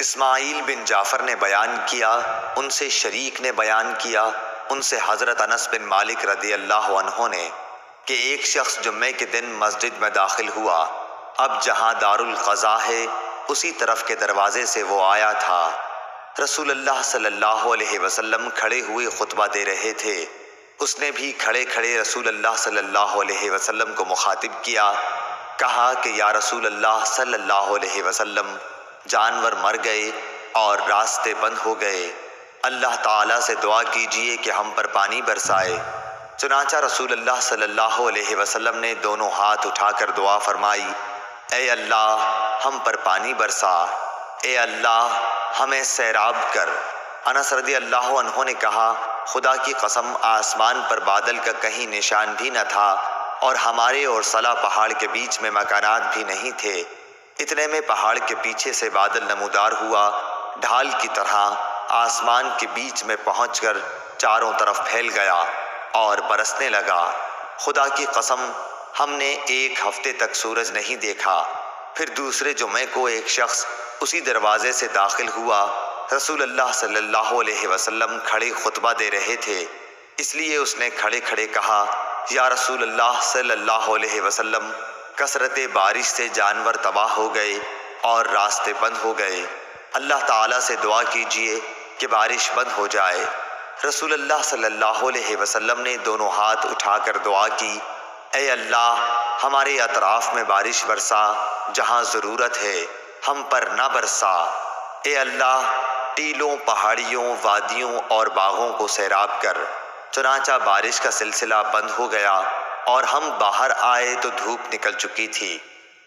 اسماعیل بن جعفر نے بیان کیا، ان سے شریک نے بیان کیا، ان سے حضرت انس بن مالک رضی اللہ عنہ نے کہ ایک شخص جمعے کے دن مسجد میں داخل ہوا۔ اب جہاں دارالقضاء ہے اسی طرف کے دروازے سے وہ آیا تھا۔ رسول اللہ صلی اللہ علیہ وسلم کھڑے ہوئے خطبہ دے رہے تھے۔ اس نے بھی کھڑے کھڑے رسول اللہ صلی اللہ علیہ وسلم کو مخاطب کیا، کہا کہ یا رسول اللہ صلی اللہ علیہ وسلم، جانور مر گئے اور راستے بند ہو گئے، اللہ تعالیٰ سے دعا کیجئے کہ ہم پر پانی برسائے۔ چنانچہ رسول اللہ صلی اللہ علیہ وسلم نے دونوں ہاتھ اٹھا کر دعا فرمائی، اے اللہ ہم پر پانی برسا، اے اللہ ہمیں سیراب کر۔ انس رضی اللہ عنہ نے کہا، خدا کی قسم آسمان پر بادل کا کہیں نشان بھی نہ تھا اور ہمارے اور صلا پہاڑ کے بیچ میں مکانات بھی نہیں تھے۔ اتنے میں پہاڑ کے پیچھے سے بادل نمودار ہوا، ڈھال کی طرح آسمان کے بیچ میں پہنچ کر چاروں طرف پھیل گیا اور برسنے لگا۔ خدا کی قسم ہم نے ایک ہفتے تک سورج نہیں دیکھا۔ پھر دوسرے جمعے کو ایک شخص اسی دروازے سے داخل ہوا۔ رسول اللہ صلی اللہ علیہ وسلم کھڑے خطبہ دے رہے تھے، اس لیے اس نے کھڑے کھڑے کہا، یا رسول اللہ صلی اللہ علیہ وسلم، کثرت بارش سے جانور تباہ ہو گئے اور راستے بند ہو گئے، اللہ تعالیٰ سے دعا کیجئے کہ بارش بند ہو جائے۔ رسول اللہ صلی اللہ علیہ وسلم نے دونوں ہاتھ اٹھا کر دعا کی، اے اللہ ہمارے اطراف میں بارش برسا، جہاں ضرورت ہے ہم پر نہ برسا۔ اے اللہ ٹیلوں، پہاڑیوں، وادیوں اور باغوں کو سیراب کر۔ چنانچہ بارش کا سلسلہ بند ہو گیا اور ہم باہر آئے تو دھوپ نکل چکی تھی۔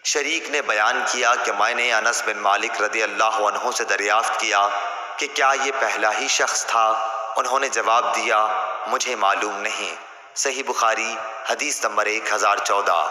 شریک نے بیان کیا کہ میں نے انس بن مالک رضی اللہ عنہ سے دریافت کیا کہ کیا یہ پہلا ہی شخص تھا؟ انہوں نے جواب دیا، مجھے معلوم نہیں۔ صحیح بخاری حدیث نمبر 1014۔